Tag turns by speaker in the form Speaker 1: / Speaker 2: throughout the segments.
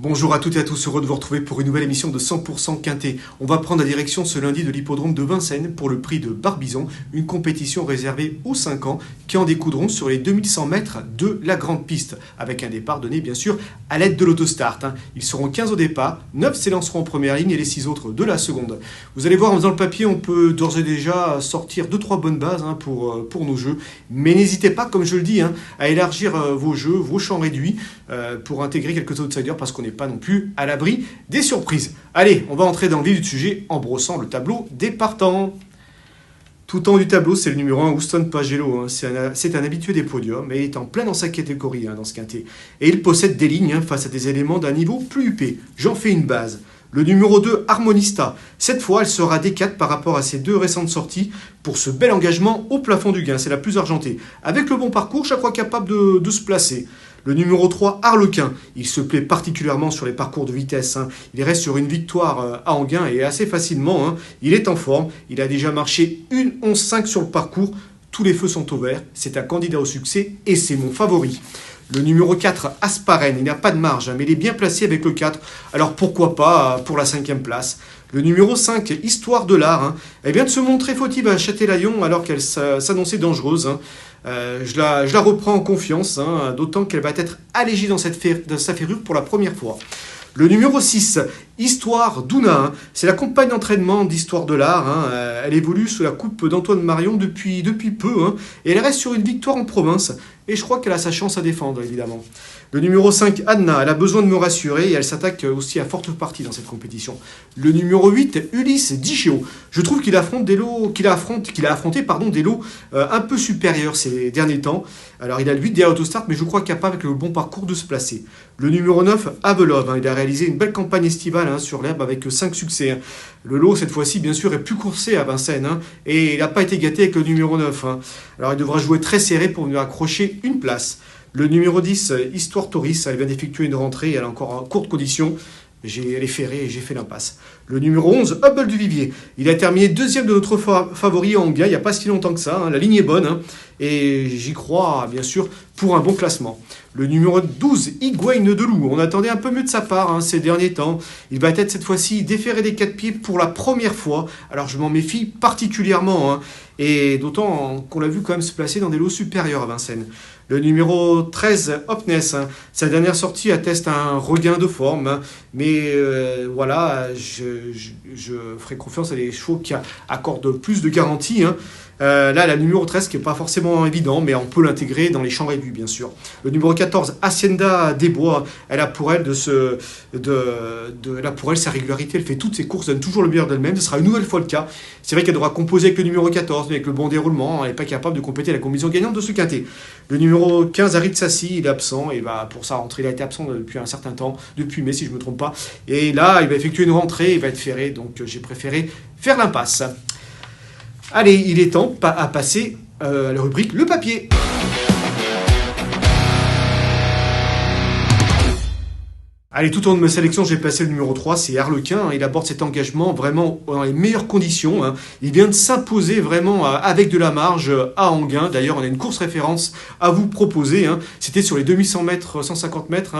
Speaker 1: Bonjour à toutes et à tous, heureux de vous retrouver pour une nouvelle émission de 100% Quintet. On va prendre la direction ce lundi de l'hippodrome de Vincennes pour le prix de Barbizon, une compétition réservée aux 5 ans qui en découdront sur les 2100 mètres de la grande piste, avec un départ donné bien sûr à l'aide de l'autostart. Ils seront 15 au départ, 9 s'élanceront en première ligne et les 6 autres de la seconde. Vous allez voir en faisant le papier, on peut d'ores et déjà sortir 2-3 bonnes bases pour nos jeux, mais n'hésitez pas, comme je le dis, à élargir vos jeux, vos champs réduits pour intégrer quelques outsiders parce qu'on n'est pas non plus à l'abri des surprises. Allez, on va entrer dans le vif du sujet en brossant le tableau des partants. Tout en haut du tableau, c'est le numéro 1, Houston Pagello. C'est un habitué des podiums et il est en plein dans sa catégorie dans ce quintet. Et il possède des lignes face à des éléments d'un niveau plus huppé. J'en fais une base. Le numéro 2, Harmonista. Cette fois, elle sera D4 par rapport à ses deux récentes sorties pour ce bel engagement au plafond du gain. C'est la plus argentée. Avec le bon parcours, je crois capable de se placer. Le numéro 3, Harlequin. Il se plaît particulièrement sur les parcours de vitesse. Il reste sur une victoire à Anguin et assez facilement. Il est en forme. Il a déjà marché une 11,5 sur le parcours. Tous les feux sont au vert. C'est un candidat au succès et c'est mon favori. Le numéro 4, Asparen, il n'a pas de marge, mais il est bien placé avec le 4. Alors pourquoi pas pour la 5e place. Le numéro 5, Histoire de l'Art, elle vient de se montrer fautive à Châtelaillon alors qu'elle s'annonçait dangereuse. Je la reprends en confiance, d'autant qu'elle va être allégée dans sa ferrure pour la première fois. Le numéro 6, Histoire d'Ouna, c'est la compagne d'entraînement d'Histoire de l'Art. Elle évolue sous la coupe d'Antoine Marion depuis peu, et elle reste sur une victoire en province. Et je crois qu'elle a sa chance à défendre, évidemment. Le numéro 5, Anna, elle a besoin de me rassurer et elle s'attaque aussi à forte partie dans cette compétition. Le numéro 8, Ulysse Digéo. Je trouve qu'il a affronté des lots un peu supérieurs ces derniers temps. Alors il a le 8 derrière l'autostart, mais je crois capable avec le bon parcours de se placer. Le numéro 9, Avelov, il a réalisé une belle campagne estivale sur l'herbe avec 5 succès. Le lot, cette fois-ci, bien sûr, est plus coursé à Vincennes, et il n'a pas été gâté avec le numéro 9. Alors il devra jouer très serré pour lui accrocher une place. Le numéro 10, Histoire Tauris, elle vient d'effectuer une rentrée, elle est encore en courte condition. Elle est ferrée et j'ai fait l'impasse. Le numéro 11, Hubble du Vivier. Il a terminé deuxième de notre favori en Anguin, il n'y a pas si longtemps que ça. La ligne est bonne, et j'y crois, bien sûr, pour un bon classement. Le numéro 12, Higuain de Loup. On attendait un peu mieux de sa part ces derniers temps. Il va être cette fois-ci déféré des 4 pieds pour la première fois. Alors je m'en méfie particulièrement. Et d'autant qu'on l'a vu quand même se placer dans des lots supérieurs à Vincennes. Le numéro 13, Hopness. Sa dernière sortie atteste un regain de forme. Mais voilà, je ferai confiance à des chevaux qui accordent plus de garantie. Là, la numéro 13 qui n'est pas forcément évident, mais on peut l'intégrer dans les champs réduits, bien sûr. Le numéro 14, Hacienda Desbois, elle a pour elle sa régularité, elle fait toutes ses courses, donne toujours le meilleur d'elle-même, ce sera une nouvelle fois le cas. C'est vrai qu'elle devra composer avec le numéro 14, mais avec le bon déroulement, elle n'est pas capable de compléter la combinaison gagnante de ce quintet. Le numéro 15, Harit Sassi, il est absent, et pour sa rentrée, il a été absent depuis un certain temps, depuis mai si je ne me trompe pas. Et là, il va effectuer une rentrée, il va être ferré, donc j'ai préféré faire l'impasse. Allez, il est temps à passer à la rubrique Le Papier. Allez, tout au long de ma sélection, j'ai placé le numéro 3, c'est Harlequin. Il aborde cet engagement vraiment dans les meilleures conditions. Il vient de s'imposer vraiment avec de la marge à Anguin. D'ailleurs, on a une course référence à vous proposer. C'était sur les 2100 mètres, 150 mètres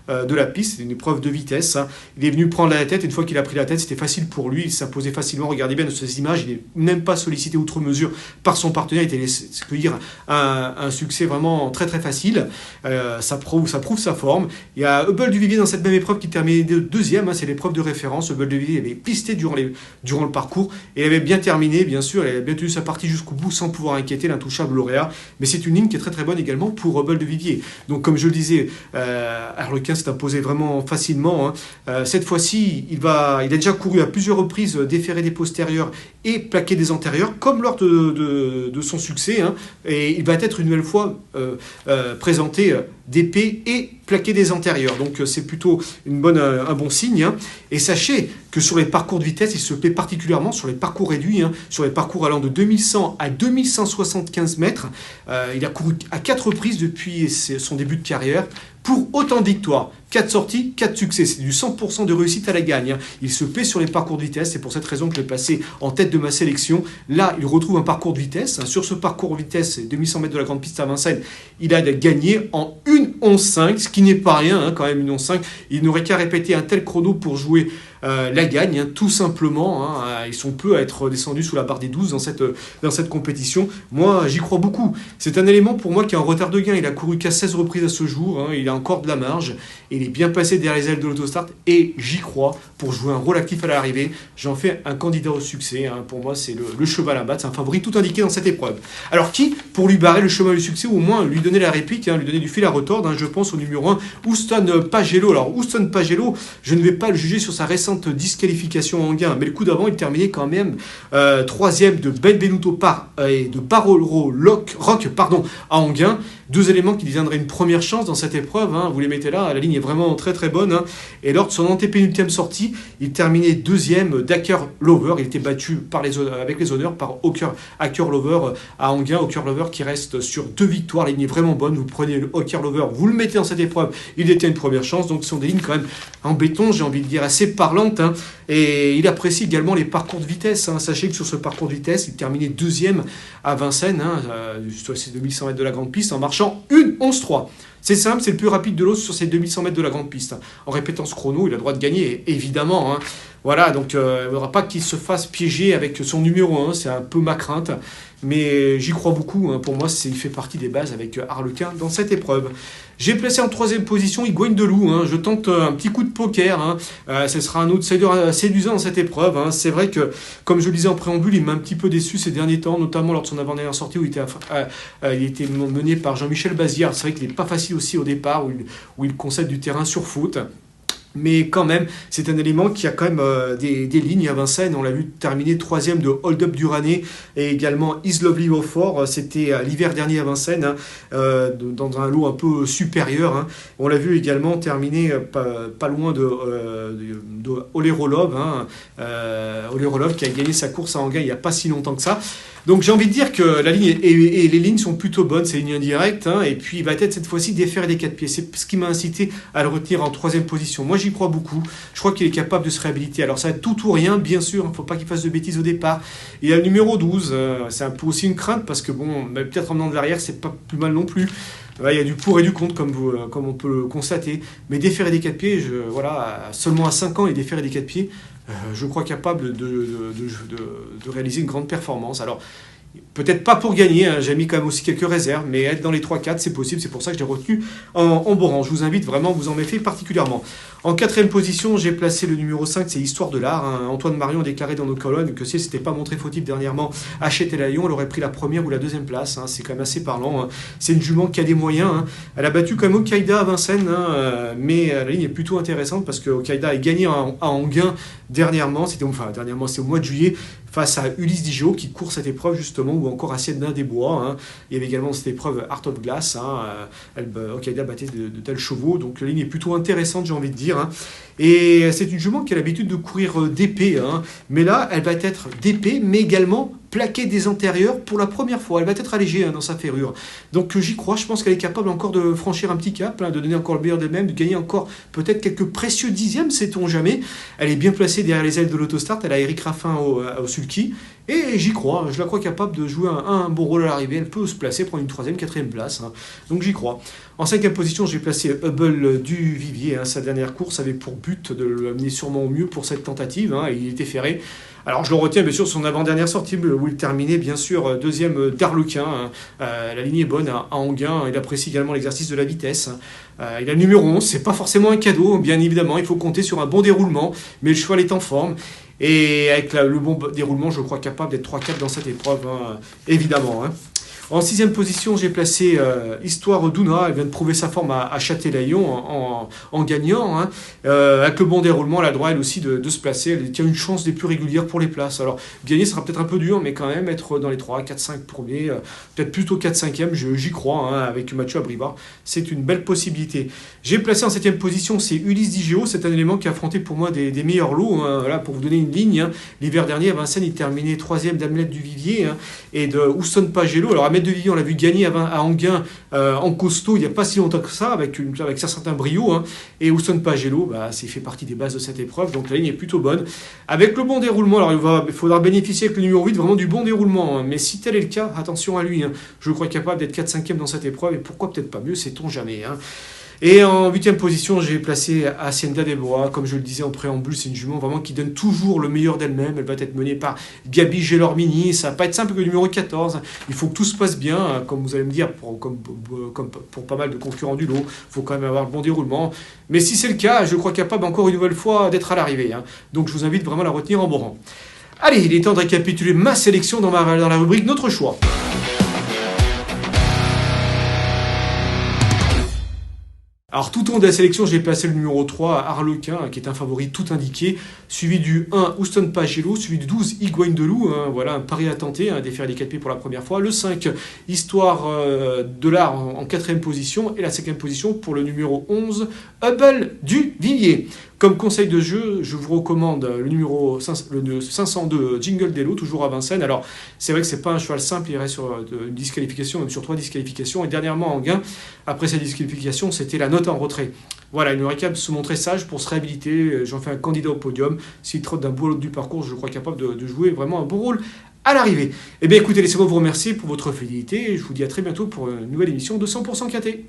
Speaker 1: de la piste. C'était une épreuve de vitesse. Il est venu prendre la tête. Une fois qu'il a pris la tête, c'était facile pour lui. Il s'imposait facilement. Regardez bien ces images. Il n'est même pas sollicité outre mesure par son partenaire. Il était laissé cueillir un succès vraiment très très facile. Ça prouve sa forme. Il y a Hubble du Vivier dans cette même épreuve qui terminait deuxième, c'est l'épreuve de référence. Hubble de Vivier avait pisté durant le parcours et il avait bien terminé, bien sûr, il avait bien tenu sa partie jusqu'au bout sans pouvoir inquiéter l'intouchable lauréat. Mais c'est une ligne qui est très très bonne également pour Hubble de Vivier. Donc comme je le disais, Harlequin s'est imposé vraiment facilement. Cette fois-ci, il a déjà couru à plusieurs reprises, déféré des postérieurs et plaqué des antérieurs, comme lors de son succès. Et il va être une nouvelle fois présenté d'épée et plaqué des antérieurs. Donc c'est plutôt un bon signe. Et sachez que sur les parcours de vitesse, il se plaît particulièrement sur les parcours réduits, sur les parcours allant de 2100 à 2175 mètres. Il a couru à 4 reprises depuis son début de carrière. pour autant de victoires. 4 sorties, 4 succès, c'est du 100% de réussite à la gagne. Il se plaît sur les parcours de vitesse, c'est pour cette raison que je l'ai placé en tête de ma sélection. Là, il retrouve un parcours de vitesse. Sur ce parcours de vitesse, 2100 mètres de la grande piste à Vincennes, il a gagné en 1:11.5, ce qui n'est pas rien, quand même, 1:11.5. Il n'aurait qu'à répéter un tel chrono pour jouer la gagne, tout simplement. Ils sont peu à être descendus sous la barre des 12 dans cette compétition. Moi, j'y crois beaucoup. C'est un élément pour moi qui est en retard de gain. Il a couru qu'à 16 reprises à ce jour. Il a encore de la marge. Il est bien passé derrière les ailes de l'autostart et j'y crois pour jouer un rôle actif à l'arrivée. J'en fais un candidat au succès. Pour moi, c'est le cheval à battre. C'est un favori tout indiqué dans cette épreuve. Alors, qui pour lui barrer le chemin du succès ou au moins lui donner la réplique, lui donner du fil à retordre, je pense au numéro 1, Houston Pagello. Alors, Houston Pagello, je ne vais pas le juger sur sa récente disqualification en gain, mais le coup d'avant, il terminait quand même 3e de Benvenuto et de Barolo Rock à Anguin. 2 éléments qui lui viendraient une première chance dans cette épreuve. Vous les mettez là, la ligne est vraiment très très bonne. Et lors de son antépénultième sortie, il terminait 2e d'Hacker Lover. Il était battu avec les honneurs par Hacker Lover à Anguin. Hacker Lover qui reste sur 2 victoires. La ligne est vraiment bonne. Vous prenez le Hacker Lover, vous le mettez dans cette épreuve, il détient une première chance. Donc ce sont des lignes quand même en béton, j'ai envie de dire, assez parlantes. Et il apprécie également les parcours de vitesse. Sachez que sur ce parcours de vitesse, il terminait 2e à Vincennes, sur ces 2100 mètres de la grande piste, en marchant 1:11.3. C'est simple, c'est le plus rapide de l'os sur ces 2100 mètres de la grande piste. En répétant ce chrono, il a le droit de gagner, évidemment. Voilà, donc il ne faudra pas qu'il se fasse piéger avec son numéro 1, c'est un peu ma crainte. Mais j'y crois beaucoup, pour moi il fait partie des bases avec Harlequin dans cette épreuve. J'ai placé en 3e position Higuain de Loup, je tente un petit coup de poker, ce sera un outsider séduisant dans cette épreuve. C'est vrai que, comme je le disais en préambule, il m'a un petit peu déçu ces derniers temps, notamment lors de son avant-dernière sortie où il était mené par Jean-Michel Bazir. C'est vrai qu'il n'est pas facile aussi au départ, où il concède du terrain sur foot. Mais quand même, c'est un élément qui a quand même des lignes à Vincennes. On l'a vu terminer 3e de Hold Up Durané et également Is Lovely Beaufort. C'était l'hiver dernier à Vincennes, dans un lot un peu supérieur. On l'a vu également terminer pas loin de Olerolov. Olerolov qui a gagné sa course à Anguin il n'y a pas si longtemps que ça. Donc j'ai envie de dire que la ligne et les lignes sont plutôt bonnes, c'est une ligne indirecte, et puis il va peut-être cette fois-ci déférer des 4 pieds. C'est ce qui m'a incité à le retenir en 3e position. Moi j'y crois beaucoup, je crois qu'il est capable de se réhabiliter. Alors ça va être tout ou rien, bien sûr, il ne faut pas qu'il fasse de bêtises au départ. Il y a le numéro 12, c'est un peu aussi une crainte, parce que bon, peut-être en venant de l'arrière, c'est pas plus mal non plus. Il y a du pour et du contre, comme on peut le constater. Mais déférer des 4 pieds, seulement à 5 ans et déférer des 4 pieds, je crois capable de réaliser une grande performance. Alors, peut-être pas pour gagner, j'ai mis quand même aussi quelques réserves, mais être dans les 3-4, c'est possible, c'est pour ça que je l'ai retenu en bon rang. Je vous invite vraiment à vous en méfier particulièrement. En 4e position, j'ai placé le numéro 5, c'est Histoire de l'Art. Antoine Marion a déclaré dans nos colonnes que si elle ne s'était pas montré fautif dernièrement à Châtelaillon, elle aurait pris la 1e ou la 2e place. C'est quand même assez parlant. C'est une jument qui a des moyens. Elle a battu quand même Okaïda à Vincennes, mais la ligne est plutôt intéressante parce que Okaïda a gagné à Anguin dernièrement, c'est au mois de juillet, face à Ulysse Digéo qui court cette épreuve justement, ou encore à Siednin des Bois. Il y avait également cette épreuve Art of Glass. Okaïda battait de tels chevaux, donc la ligne est plutôt intéressante, j'ai envie de dire. Et c'est une jument qui a l'habitude de courir d'épée, mais là elle va être d'épée, mais également plaquée des antérieurs pour la première fois. Elle va être allégée dans sa ferrure. Donc j'y crois, je pense qu'elle est capable encore de franchir un petit cap, de donner encore le meilleur d'elle-même, de gagner encore peut-être quelques précieux dixièmes, sait-on jamais. Elle est bien placée derrière les ailes de l'autostart, elle a Eric Raffin au sulky, et j'y crois, je la crois capable de jouer un bon rôle à l'arrivée. Elle peut se placer, prendre une 3e, 4e place, donc j'y crois. En 5e position, j'ai placé Hubble du Vivier. Sa dernière course avait pour but de l'amener sûrement au mieux pour cette tentative, et il était ferré. Alors je le retiens bien sûr son avant-dernière sortie où il terminait bien sûr 2e d'Arlequin. La ligne est bonne à Anguin, il apprécie également l'exercice de la vitesse. Il a le numéro 11, c'est pas forcément un cadeau, bien évidemment, il faut compter sur un bon déroulement, mais le cheval est en forme. Et avec le bon déroulement, je crois capable d'être 3-4 dans cette épreuve, évidemment. En 6e position, j'ai placé Histoire d'Una. Elle vient de prouver sa forme à Châtelaillon en gagnant. Avec le bon déroulement, elle a le droit, elle aussi, de se placer. Elle tient une chance des plus régulières pour les places. Alors, gagner sera peut-être un peu dur, mais quand même, être dans les 3, 4, 5 premiers, peut-être plutôt 4, 5e, j'y crois, avec Mathieu Abrivard. C'est une belle possibilité. J'ai placé en 7e position, c'est Ulysse Digéo. C'est un élément qui a affronté pour moi des meilleurs lots. Voilà, pour vous donner une ligne, l'hiver dernier, à Vincennes, il terminait 3e d'Hamlet du Vivier et de Houston Pagello. Alors, Maître de Vivier, on l'a vu gagner à Anguin en costaud il n'y a pas si longtemps que ça, avec un certain brio. Hein. Et Houston Pagello, c'est fait partie des bases de cette épreuve, donc la ligne est plutôt bonne. Avec le bon déroulement, alors il faudra bénéficier avec le numéro 8 vraiment du bon déroulement. Hein. Mais si tel est le cas, attention à lui. Hein. Je le crois capable d'être 4-5e dans cette épreuve, et pourquoi peut-être pas mieux, sait-on jamais. Hein. Et en 8e position, j'ai placé Hacienda des Bois. Comme je le disais en préambule, c'est une jument vraiment qui donne toujours le meilleur d'elle-même. Elle va être menée par Gabi Gelormini. Ça va pas être simple que le numéro 14. Il faut que tout se passe bien, comme vous allez me dire, comme pour pas mal de concurrents du lot. Il faut quand même avoir le bon déroulement. Mais si c'est le cas, je crois capable encore une nouvelle fois d'être à l'arrivée. Hein. Donc je vous invite vraiment à la retenir en bon rang. Allez, il est temps de récapituler ma sélection dans la rubrique Notre choix. Alors tout au long de la sélection, j'ai placé le numéro 3, Harlequin, qui est un favori tout indiqué, suivi du 1, Houston Pagello, suivi du 12, Higuain de Loup, hein, voilà un pari à tenter, défaire les 4 pieds pour la première fois. Le 5, Histoire de l'art en 4e position, et la 5e position pour le numéro 11, Hubble du Vivier. Comme conseil de jeu, je vous recommande le numéro 502 Jingle Dello, toujours à Vincennes. Alors, c'est vrai que c'est pas un cheval simple, il reste sur une disqualification, même sur 3 disqualifications. Et dernièrement, en gain, après sa disqualification, c'était la note en retrait. Voilà, il aurait qu'à se montrer sage pour se réhabiliter. J'en fais un candidat au podium. S'il trotte d'un bout à l'autre du parcours, je crois capable de jouer vraiment un bon rôle à l'arrivée. Eh bien, écoutez, laissez-moi vous remercier pour votre fidélité. Et je vous dis à très bientôt pour une nouvelle émission de 100% Quintet.